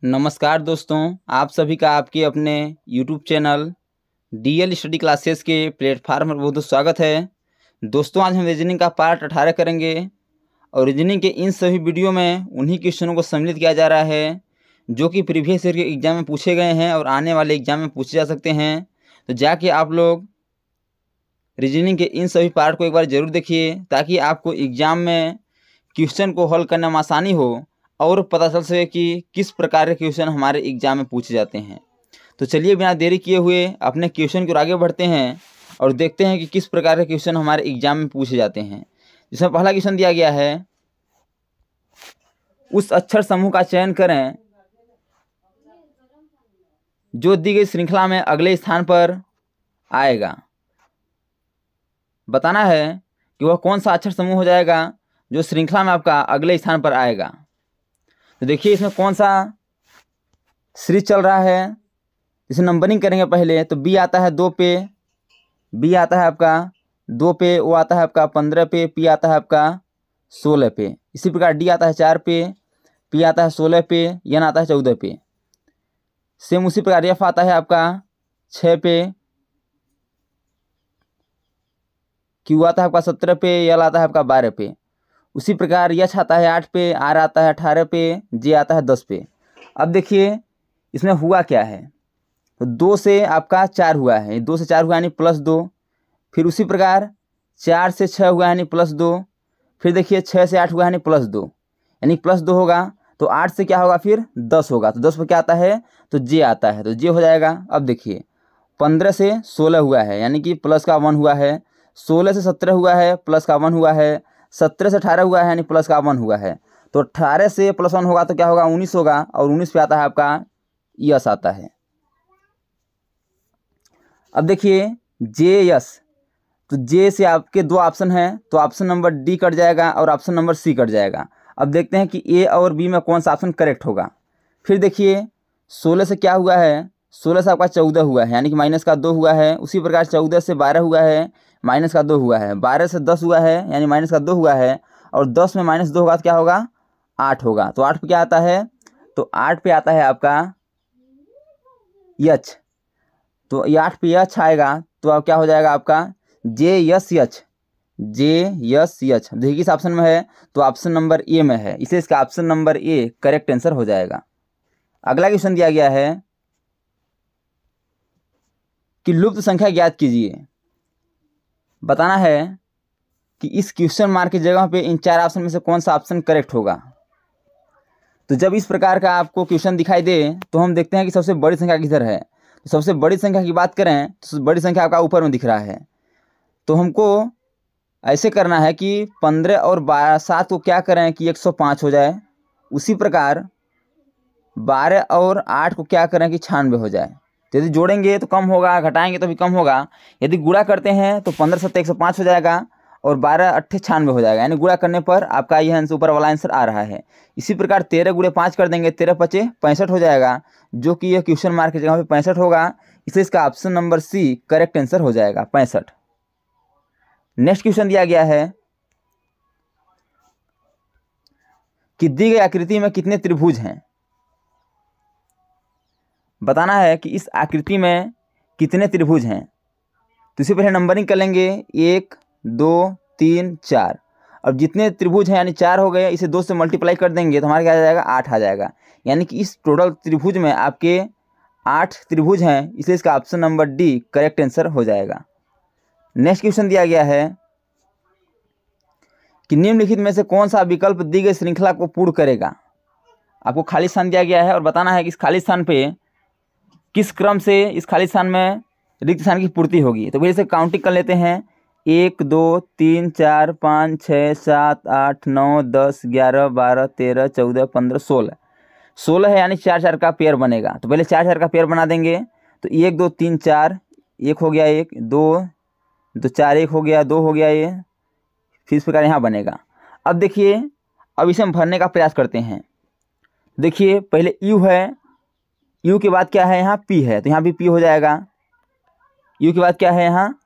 नमस्कार दोस्तों, आप सभी का आपके अपने YouTube channel DL study classes के प्लेटफार्म पर बहुत बहुत स्वागत है। दोस्तों, आज हम रीजनिंग का पार्ट 18 करेंगे और रीजनिंग के इन सभी वीडियो में उन्हीं क्वेश्चनों को सम्मिलित किया जा रहा है जो कि प्रीवियस ईयर के एग्जाम में पूछे गए हैं और आने वाले एग्जाम में पूछे जा सकते हैं। तो जाके आप लोग रीजनिंग के इन सभी पार्ट को एक बार ज़रूर देखिए ताकि आपको एग्ज़ाम में क्वेश्चन को हल करने में आसानी हो और पता चल सके कि किस प्रकार के क्वेश्चन हमारे एग्जाम में पूछे जाते हैं। तो चलिए बिना देरी किए हुए अपने क्वेश्चन की ओर आगे बढ़ते हैं और देखते हैं कि किस प्रकार के क्वेश्चन हमारे एग्जाम में पूछे जाते हैं। जिसमें पहला क्वेश्चन दिया गया है, उस अक्षर समूह का चयन करें जो दी गई श्रृंखला में अगले स्थान पर आएगा। बताना है कि वह कौन सा अक्षर समूह हो जाएगा जो श्रृंखला में आपका अगले स्थान पर आएगा। तो देखिए इसमें कौन सा सीरीज चल रहा है। इसे नंबरिंग करेंगे पहले तो बी आता है 2 पे, बी आता है आपका 2 पे, ओ आता है आपका 15 पे, पी आता है आपका 16 पे। इसी प्रकार डी आता है 4 पे, पी आता है 16 पे, एन आता है 14 पे। सेम उसी प्रकार एफ आता है आपका 6 पे, क्यू आता है आपका 17 पे, एल आता है आपका 12 पे। उसी प्रकार यच आता है 8 पे, आर आता है 18 पे, जे आता है 10 पे। अब देखिए इसमें हुआ क्या है, तो 2 से आपका 4 हुआ है, 2 से 4 हुआ यानी +2। फिर उसी प्रकार 4 से 6 हुआ यानी +2। फिर देखिए 6 से 8 हुआ यानी +2, यानी +2 होगा तो 8 से क्या होगा फिर 10 होगा, तो 10 पर क्या आता है तो जे आता है, तो जे हो जाएगा। अब देखिए 15 से 16 हुआ है यानी कि प्लस का 1 हुआ है, 16 से 17 हुआ है प्लस का 1 हुआ है, 17 से 18 हुआ है यानी प्लस का 1 हुआ है। तो 18 से +1 होगा तो क्या होगा 19 होगा, और 19 पे आता है आपका यस आता है। अब देखिए जे यस, तो जे से आपके 2 ऑप्शन हैं तो ऑप्शन नंबर डी कट जाएगा और ऑप्शन नंबर सी कट जाएगा। अब देखते हैं कि ए और बी में कौन सा ऑप्शन करेक्ट होगा। फिर देखिए 16 से क्या हुआ है, 16 से आपका 14 हुआ है यानी कि माइनस का 2 हुआ है। उसी प्रकार 14 से 12 हुआ है, माइनस का 2 हुआ है। 12 से 10 हुआ है यानी माइनस का 2 हुआ है, और 10 में -2 होगा तो क्या होगा 8 होगा। तो 8 पे क्या आता है, तो 8 पे आता है आपका यच, तो ये 8 पे यच आएगा तो अब क्या हो जाएगा आपका जे यस यच, जे यस यच। देखिए किस ऑप्शन में है, तो ऑप्शन नंबर ए में है, इसलिए इसका option number A correct answer हो जाएगा। अगला क्वेश्चन दिया गया है कि लुप्त संख्या ज्ञात कीजिए। बताना है कि इस क्वेश्चन मार्क की जगह पे इन 4 ऑप्शन में से कौन सा ऑप्शन करेक्ट होगा। तो जब इस प्रकार का आपको क्वेश्चन दिखाई दे तो हम देखते हैं कि सबसे बड़ी संख्या किधर है। तो सबसे बड़ी संख्या की बात करें तो बड़ी संख्या आपका ऊपर में दिख रहा है, तो हमको ऐसे करना है कि 15 और 7 को क्या करें कि 105 हो जाए। उसी प्रकार 12 और 8 को क्या करें कि 96 हो जाए। तो यदि जोड़ेंगे तो कम होगा, घटाएंगे तो भी कम होगा। यदि गुणा करते हैं तो 15 7 105 हो जाएगा और 12 8 96 हो जाएगा, यानी गुणा करने पर आपका यह आंसर ऊपर वाला आंसर आ रहा है। इसी प्रकार 13 × 5 कर देंगे, 13 × 5 = 65 हो जाएगा, जो कि यह क्वेश्चन मार्क की जगह पे 65 होगा। इसलिए इसका option number C correct answer हो जाएगा 65। नेक्स्ट क्वेश्चन दिया गया है कि दी गई आकृति में कितने त्रिभुज हैं। बताना है कि इस आकृति में कितने त्रिभुज हैं। तो इसे पहले नंबरिंग कर लेंगे 1 2 3 4। अब जितने त्रिभुज हैं यानी 4 हो गए, इसे 2 से मल्टीप्लाई कर देंगे तो हमारे क्या आ जाएगा 8 आ जाएगा, यानी कि इस टोटल त्रिभुज में आपके 8 त्रिभुज हैं, इसलिए इसका option number D correct answer हो जाएगा। नेक्स्ट क्वेश्चन दिया गया है कि निम्नलिखित में से कौन सा विकल्प दी गई श्रृंखला को पूर्ण करेगा। आपको खाली स्थान दिया गया है और बताना है कि इस खाली स्थान पे किस क्रम से इस खाली स्थान में रिक्त स्थान की पूर्ति होगी। तो वैसे से काउंटिंग कर लेते हैं 1 2 3 4 5 6 7 8 9 10 11 12 13 14 15 16। 16 है यानी 4 4 का पेयर बनेगा, तो पहले 4 4 का पेयर बना देंगे। तो 1 2 3 4, 1 हो गया, 1 2 तो 4, 1 हो गया, 2 हो गया, ये फिर इस प्रकार यहाँ बनेगा। अब देखिए अब इसे हम भरने का प्रयास करते हैं। देखिए पहले यू है, यू के बाद क्या है यहाँ पी है, तो यहाँ भी पी हो जाएगा। यू के बाद क्या है यहाँ,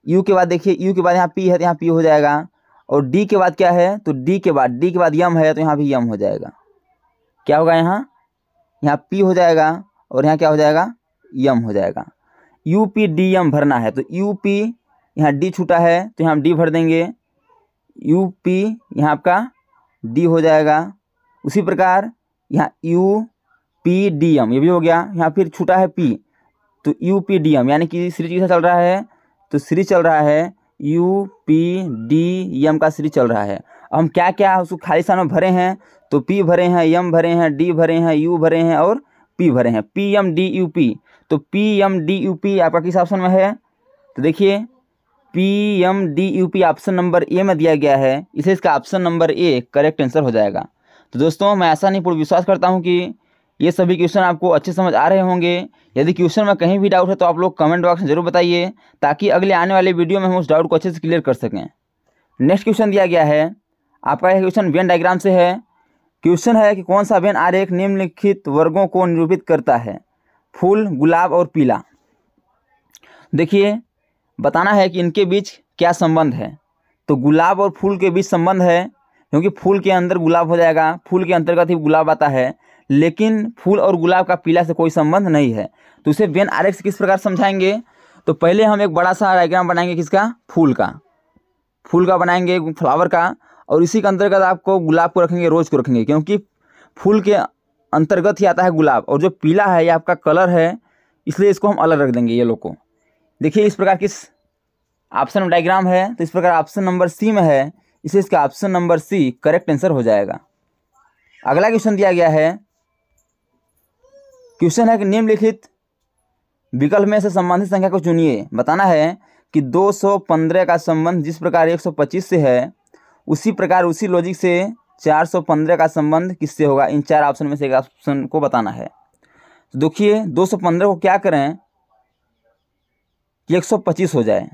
यू के बाद देखिए यू के बाद यहाँ पी है तो यहाँ पी हो जाएगा। और डी के बाद क्या है, तो डी के बाद यम है तो यहाँ भी यम हो जाएगा। क्या होगा यहाँ यहाँ पी हो जाएगा और यहाँ क्या हो जाएगा, यम हो जाएगा। यू पी डी यम भरना है, तो यू पी यहाँ डी छूटा है तो यहाँ डी भर देंगे, यू पी यहाँ आपका डी हो जाएगा। उसी प्रकार यहाँ यू पी डी एम ये भी हो गया, यहाँ फिर छूटा है पी तो यू पी डी एम, यानी कि सीरीज कैसा चल रहा है, तो सीरीज चल रहा है यू पी डी एम का सीरीज चल रहा है। हम क्या क्या उसको खाली स्थान में भरे हैं, तो पी भरे हैं, एम भरे हैं, डी भरे हैं, यू भरे हैं और पी भरे हैं, P M D U P. तो P M D U P आपका किस ऑप्शन में है, तो देखिए P M D U P option number A में दिया गया है, इसलिए इसका option number A correct answer हो जाएगा। तो दोस्तों मैं ऐसा नहीं पूर्ण विश्वास करता हूँ कि ये सभी क्वेश्चन आपको अच्छे समझ आ रहे होंगे। यदि क्वेश्चन में कहीं भी डाउट है तो आप लोग कमेंट बॉक्स में जरूर बताइए, ताकि अगले आने वाले वीडियो में हम उस डाउट को अच्छे से क्लियर कर सकें। नेक्स्ट क्वेश्चन दिया गया है आपका, यह क्वेश्चन वेन डायग्राम से है। क्वेश्चन है कि कौन सा वेन आरेख निम्नलिखित वर्गों को निरूपित करता है, फूल, गुलाब और पीला। देखिए बताना है कि इनके बीच क्या संबंध है, तो गुलाब और फूल के बीच संबंध है, क्योंकि फूल के अंदर गुलाब हो जाएगा, फूल के अंतर्गत ही गुलाब आता है, लेकिन फूल और गुलाब का पीला से कोई संबंध नहीं है। तो इसे वेन आरेख से किस प्रकार समझाएंगे, तो पहले हम एक बड़ा सा डायग्राम बनाएंगे, किसका, फूल का बनाएंगे, फ्लावर का, और इसी के अंतर्गत आपको गुलाब को रखेंगे, रोज को रखेंगे, क्योंकि फूल के अंतर्गत ही आता है गुलाब, और जो पीला है ये आपका कलर है, इसलिए इसको हम अलग रख देंगे ये लोग को। देखिए इस प्रकार किस ऑप्शन में डायग्राम है, तो इस प्रकार ऑप्शन नंबर सी में है, इसलिए इसका option number C correct answer हो जाएगा। अगला क्वेश्चन दिया गया है, क्वेश्चन है कि निम्नलिखित विकल्प में से संबंधित संख्या को चुनिए। बताना है कि 215 का संबंध जिस प्रकार 125 से है, उसी प्रकार उसी लॉजिक से 415 का संबंध किससे होगा। इन चार ऑप्शन में से एक ऑप्शन को बताना है। तो देखिए 215 को क्या करें कि 125 हो जाए,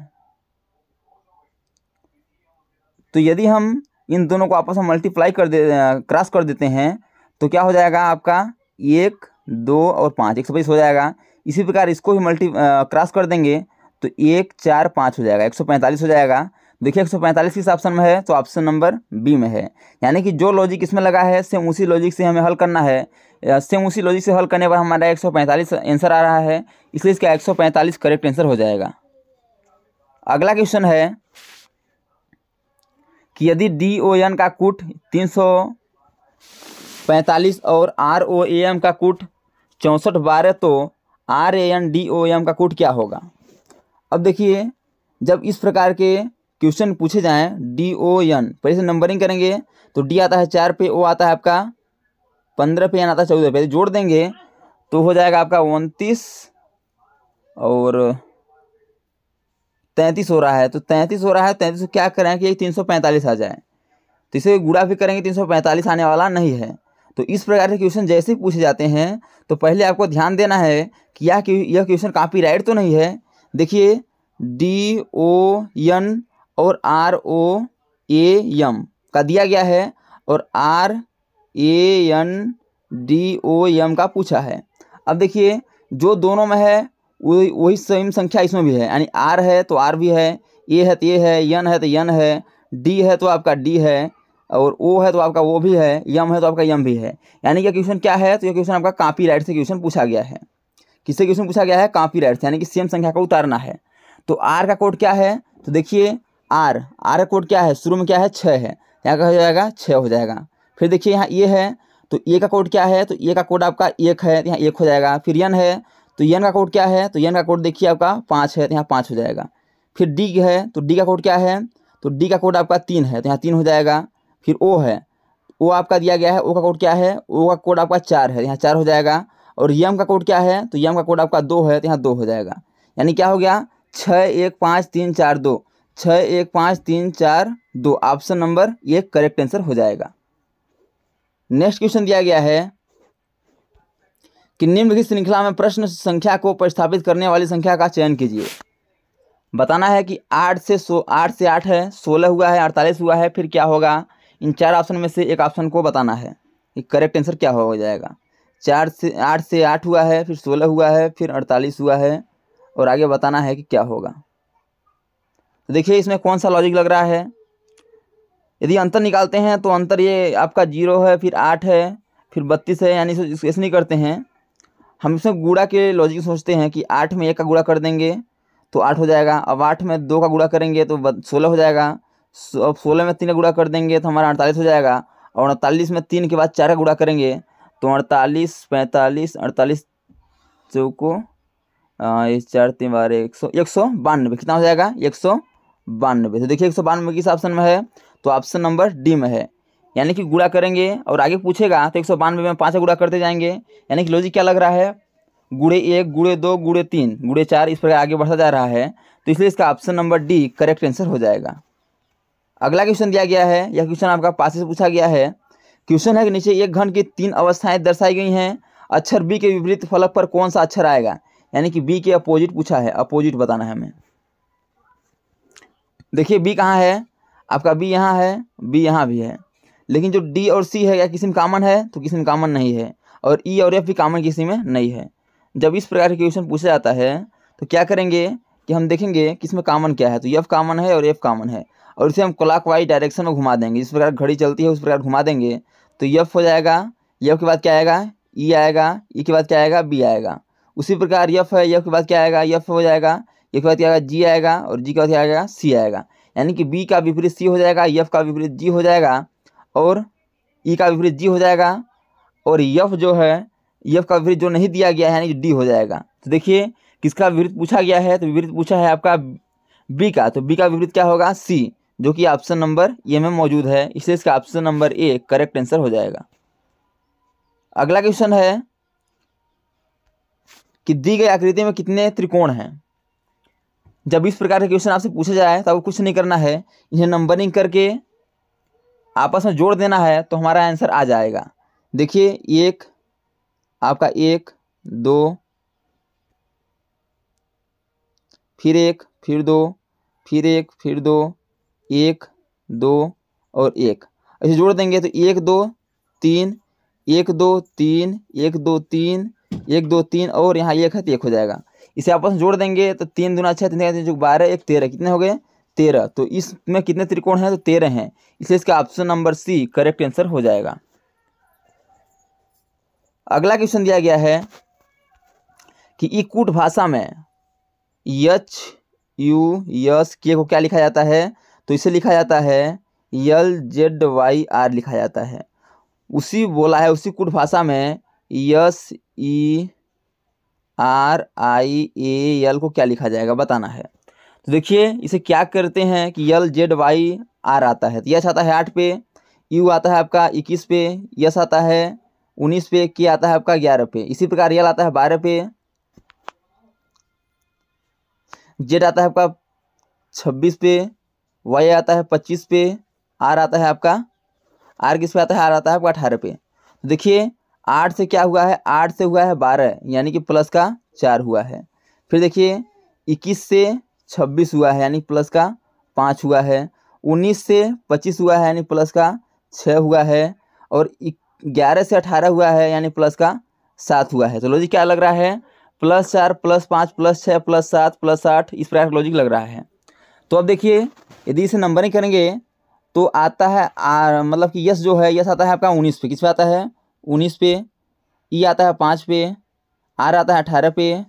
तो यदि हम इन दोनों को आपस में मल्टीप्लाई क्रॉस कर देते हैं तो क्या हो जाएगा आपका 1, 2 और 5, 125 हो जाएगा। इसी प्रकार इसको भी क्रॉस कर देंगे तो 1, 4, 5 हो जाएगा, 145 हो जाएगा। देखिए 145 किस ऑप्शन में है, तो ऑप्शन नंबर बी में है। यानी कि जो लॉजिक इसमें लगा है सेम उसी लॉजिक से हमें हल करना है, सेम उसी लॉजिक से हल करने पर हमारा 145 आंसर आ रहा है, इसलिए इसका 145 करेक्ट आंसर हो जाएगा। अगला क्वेश्चन है कि यदि डी ओ एन का कूट 345 और आर ओ ए एम का कूट 6412 तो R A N D O M का कूट क्या होगा। अब देखिए जब इस प्रकार के क्वेश्चन पूछे जाएं, डी ओ एन पहले से नंबरिंग करेंगे, तो डी आता है 4 पे, ओ आता है आपका 15 पे, एन आता है 14 पे, जोड़ देंगे तो हो जाएगा आपका 29 और 33 हो रहा है। तो 33 हो रहा है, 33 को क्या करें कि 345 आ जाए, तो इसे गुणा भी करेंगे 345 आने वाला नहीं है। तो इस प्रकार के क्वेश्चन जैसे ही पूछे जाते हैं तो पहले आपको ध्यान देना है कि यह क्वेश्चन कॉपीराइट तो नहीं है। देखिए डी ओ एन और आर ओ ए एम का दिया गया है और R A N D O M का पूछा है। अब देखिए जो दोनों में है वही सेम संख्या इसमें भी है, यानी आर है तो आर भी है, ए है तो ए है, एन है तो एन है, डी है तो आपका डी है, और ओ है तो आपका वो भी है, यम है तो आपका यम भी है। यानी कि क्वेश्चन क्या है, तो ये क्वेश्चन आपका कॉपीराइट से क्वेश्चन पूछा गया है। किससे क्वेश्चन पूछा गया है, कॉपीराइट से, यानी कि सेम संख्या को उतारना है। तो आर का कोड क्या है, तो देखिए आर का कोड क्या है, शुरू में क्या है 6 है, यहाँ का हो जाएगा 6 हो जाएगा। फिर देखिए यहाँ ए है तो ए का कोड क्या है, तो ए का कोड आपका 1 है, तो यहाँ 1 हो जाएगा। फिर एन है तो एन का कोड क्या है, तो एन का कोड देखिए आपका 5 है, तो यहाँ 5 हो जाएगा। फिर डी है तो डी का कोड क्या है, तो डी का कोड आपका 3 है, तो यहाँ 3 हो जाएगा। फिर ओ है, ओ आपका दिया गया है, ओ का कोड क्या है, ओ का कोड आपका 4 है, यहाँ 4 हो जाएगा। और यम का कोड क्या है, तो यम का कोड आपका 2 है, तो यहाँ 2 हो जाएगा। यानी क्या हो गया 6 1 5 3 4 2, 6 1 5 3 4 2, ऑप्शन नंबर ये करेक्ट आंसर हो जाएगा। नेक्स्ट क्वेश्चन दिया गया है कि निम्नलिखित श्रृंखला में प्रश्न संख्या को प्रतिस्थापित करने वाली संख्या का चयन कीजिए। बताना है कि 8 से 8 है, 16 हुआ है, 48 हुआ है, फिर क्या होगा। इन चार ऑप्शन में से एक ऑप्शन को बताना है कि करेक्ट आंसर क्या हो जाएगा। 8 से 8 हुआ है, फिर 16 हुआ है, फिर 48 हुआ है, और आगे बताना है कि क्या होगा। तो देखिए इसमें कौन सा लॉजिक लग रहा है। यदि अंतर निकालते हैं तो अंतर ये आपका 0 है, फिर 8 है, फिर 32 है, यानी ऐसे नहीं करते हैं हम, इसमें गुणा के लॉजिक सोचते हैं कि 8 में 1 का गुणा कर देंगे तो 8 हो जाएगा। अब 8 में 2 का गुणा करेंगे तो 16 हो जाएगा। अब 16 में 3 का गुणा कर देंगे तो हमारा 48 हो जाएगा। और 48 में 3 के बाद 4 का गुणा करेंगे तो 48, 45, 48 चौको 4 3 12 192 कितना हो जाएगा 192। तो देखिए 192 किस ऑप्शन में है, तो ऑप्शन नंबर डी में है। यानी कि गुणा करेंगे और आगे पूछेगा तो 192 में 5 का गुणा करते जाएंगे। यानी कि लॉजिक क्या लग रहा है, गुणे 1 गुणे 2 गुणे 3 गुणे 4 इस प्रकार आगे बढ़ता जा रहा है। तो इसलिए इसका option number D correct answer हो जाएगा। अगला क्वेश्चन दिया गया है, यह क्वेश्चन आपका पास से पूछा गया है। क्वेश्चन है कि नीचे एक घन की 3 अवस्थाएं दर्शाई गई हैं, अक्षर बी के विपरीत फलक पर कौन सा अक्षर आएगा। यानी कि बी के अपोजिट पूछा है, अपोजिट बताना है हमें। देखिए बी कहाँ है आपका, बी यहाँ है, बी यहाँ भी है, लेकिन जो डी और सी है क्या किसी में कॉमन है, तो किसी में कॉमन नहीं है। और ई और एफ भी कॉमन किसी में नहीं है। जब इस प्रकार के क्वेश्चन पूछा जाता है तो क्या करेंगे कि हम देखेंगे कि इसमें कॉमन क्या है, तो एफ कॉमन है और एफ कॉमन है, और इसे हम क्लॉकवाइज डायरेक्शन में घुमा देंगे। जिस प्रकार घड़ी चलती है उस प्रकार घुमा देंगे तो एफ हो जाएगा। एफ के बाद क्या आएगा, ई आएगा, ई के बाद क्या आएगा, बी आएगा। उसी प्रकार एफ है, एफ के बाद क्या आएगा, एफ हो जाएगा, ए के बाद क्या आएगा, जी आएगा, और जी के बाद क्या आएगा, सी आएगा। यानी कि बी का विपरीत सी हो जाएगा, एफ का विपरीत जी हो जाएगा, और ई का विपरीत जी हो जाएगा, और एफ जो है, एफ का विपरीत जो नहीं दिया गया है यानी डी हो जाएगा। तो देखिए किसका विपरीत पूछा गया है, तो विपरीत पूछा है आपका बी का, तो बी का विपरीत क्या होगा, सी, जो कि ऑप्शन नंबर ए में मौजूद है। इसलिए इसका option number A correct answer हो जाएगा। अगला क्वेश्चन है कि दी गई आकृति में कितने त्रिकोण हैं। जब इस प्रकार के क्वेश्चन आपसे पूछे जाए तो आपको कुछ नहीं करना है, इन्हें नंबरिंग करके आपस में जोड़ देना है तो हमारा आंसर आ जाएगा। देखिए एक आपका 1 2 फिर 1 फिर 2 फिर 1 फिर 2 1 2 और 1 ऐसे जोड़ देंगे तो 1 2 3 1 2 3 1 2 3 1 2 3 और यहाँ 1 है तो 1 हो जाएगा। इसे आपस में जोड़ देंगे तो 3 दूना 6 3 जो 12 1 13 कितने हो गए 13। तो इसमें कितने त्रिकोण हैं, तो 13 हैं। इसलिए इसका option number C correct answer हो जाएगा। अगला क्वेश्चन दिया गया है कि इकूट भाषा में एच यू यस के को क्या लिखा जाता है, तो इसे लिखा जाता है एल जेड वाई आर लिखा जाता है। उसी बोला है उसी कूट भाषा में yes E R I A L को क्या लिखा जाएगा बताना है। तो देखिए इसे क्या करते हैं कि एल जेड वाई आर आता है, तो यस आता है 8 पे, यू आता है आपका 21 पे, यस आता है 19 पे, के आता है आपका 11 पे। इसी प्रकार एल आता है 12 पे, जेड आता है आपका 26 पे, वाई आता है 25 पे, आर आता है आपका, आर किस पे आता है, आर आता है आपका 18 पे। तो देखिए 8 से क्या हुआ है, 8 से हुआ है 12 यानी कि प्लस का 4 हुआ है। फिर देखिए 21 से 26 हुआ है यानी प्लस का 5 हुआ है, 19 से 25 हुआ है यानी प्लस का 6 हुआ है, और 11 से 18 हुआ है यानी प्लस का 7 हुआ है। तो लॉजिक क्या लग रहा है, +4 +5 +6 +7 +8 इस प्रकार लॉजिक लग रहा है। तो अब देखिए यदि इसे नंबरिंग करेंगे तो आता है मतलब कि यस जो है यस आता है आपका 19 पे, किस पे आता है 19 पे, ई आता है 5 पे, आर आता है 18 पे,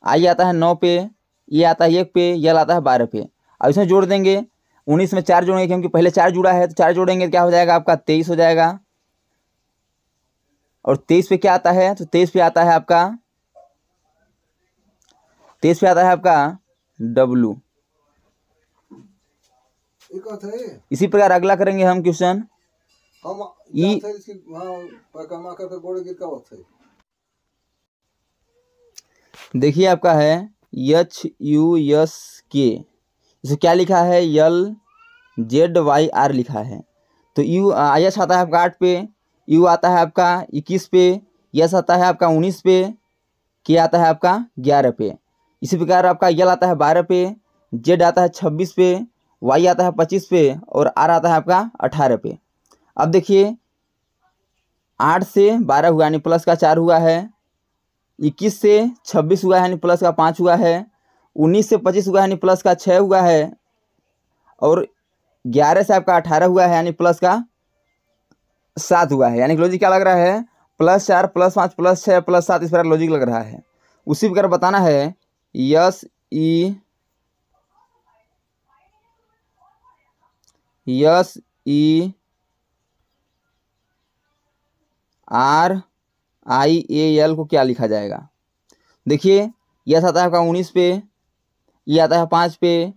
आई आता है 9 पे, ये आता है 1 पे, यल आता है 12 पे। अब इसमें जोड़ देंगे 19 में 4 जोड़ेंगे क्योंकि पहले 4 जुड़ा है, तो 4 जोड़ेंगे तो क्या हो जाएगा आपका 23 हो जाएगा। और 23 पे क्या आता है, तो 23 पे आता है आपका, 23 पे आता है आपका डब्लू। इसी प्रकार अगला करेंगे हम क्वेश्चन ई, देखिए आपका है एच यू एस के, इसे क्या लिखा है यल जेड वाई आर लिखा है। तो यू एच आता है आपका 8 पे, यू आता है आपका 21 पे, यस आता है आपका 19 पे, के आता है आपका 11 पे। इसी प्रकार आपका यल आता है 12 पे, जेड आता है 26 पे, वाई आता है 25 पे, और आर आता है आपका 18 पे। अब देखिए 8 से 12 हुआ यानी प्लस का 4 हुआ है, 21 से 26 हुआ है यानी प्लस का 5 हुआ है, 19 से 25 हुआ है यानी प्लस का 6 हुआ है, और 11 से आपका 18 हुआ है यानी प्लस का 7 हुआ है, यानी कि लॉजिक क्या लग रहा है, +4 +5 +6 +7 इस प्रकार लॉजिक लग रहा है। उसी प्रकार बताना है SERIAL को क्या लिखा जाएगा। देखिए यस आता है आपका 19 पे, ये आता है 5 पे,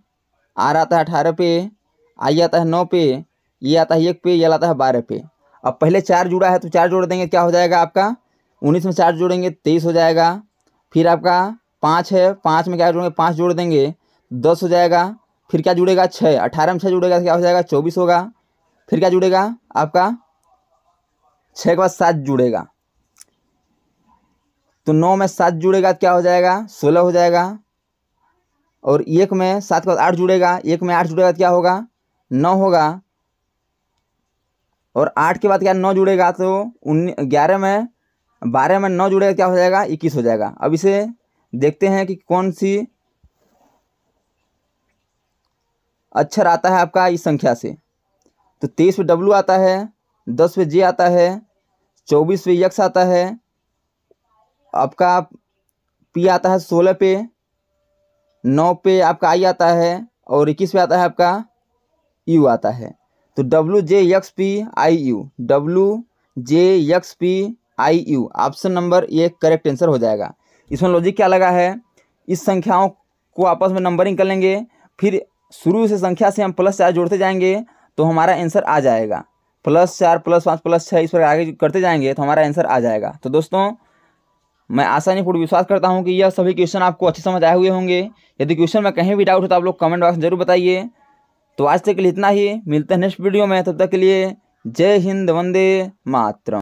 आर आता है 18 पे, आई आता है 9 पे, ये आता है 1 पे, यल आता है 12 पे। अब पहले 4 जुड़ा है तो 4 जोड़ देंगे, क्या हो जाएगा आपका 19 में 4 जोड़ेंगे 23 हो जाएगा। फिर आपका 5 है, 5 में क्या जोड़ेंगे 5 जोड़ देंगे 10 हो जाएगा। फिर क्या जुड़ेगा 6, 18 में 6 जुड़ेगा क्या हो जाएगा 24 होगा। फिर क्या जुड़ेगा आपका 6 के बाद 7 जुड़ेगा, तो 9 में 7 जुड़ेगा क्या हो जाएगा 16 हो जाएगा। और 1 में 7 के बाद 8 जुड़ेगा, 1 में 8 जुड़ेगा क्या होगा 9 होगा। और 8 के बाद क्या 9 जुड़ेगा तो 11 में 12 में 9 जुड़ेगा क्या हो जाएगा 21 हो जाएगा। अब इसे देखते हैं कि कौन सी अक्षर आता है आपका इस संख्या से। तो 23 पे W आता है, 10 पे J आता है, 24 पे X आता है, आपका P आता है 16 पे, 9 पे आपका I आता है और 21 पे आता है आपका U आता है। तो WJXPIU ऑप्शन नंबर ये करेक्ट आंसर हो जाएगा। इसमें लॉजिक क्या लगा है, इस संख्याओं को आपस में नंबरिंग कर लेंगे, फिर शुरू से संख्या से हम +4 जोड़ते जाएंगे तो हमारा आंसर आ जाएगा। +4 +5 +6 इस पर आगे करते जाएंगे तो हमारा आंसर आ जाएगा। तो दोस्तों मैं आसानीपूर्वक विश्वास करता हूं कि यह सभी क्वेश्चन आपको अच्छे समझ आए हुए होंगे। यदि क्वेश्चन में कहीं भी डाउट हो तो आप लोग कमेंट बॉक्स में जरूर बताइए। तो आज तक के लिए इतना ही, मिलते हैं नेक्स्ट वीडियो में, तब तक के लिए जय हिंद, वंदे मातरम।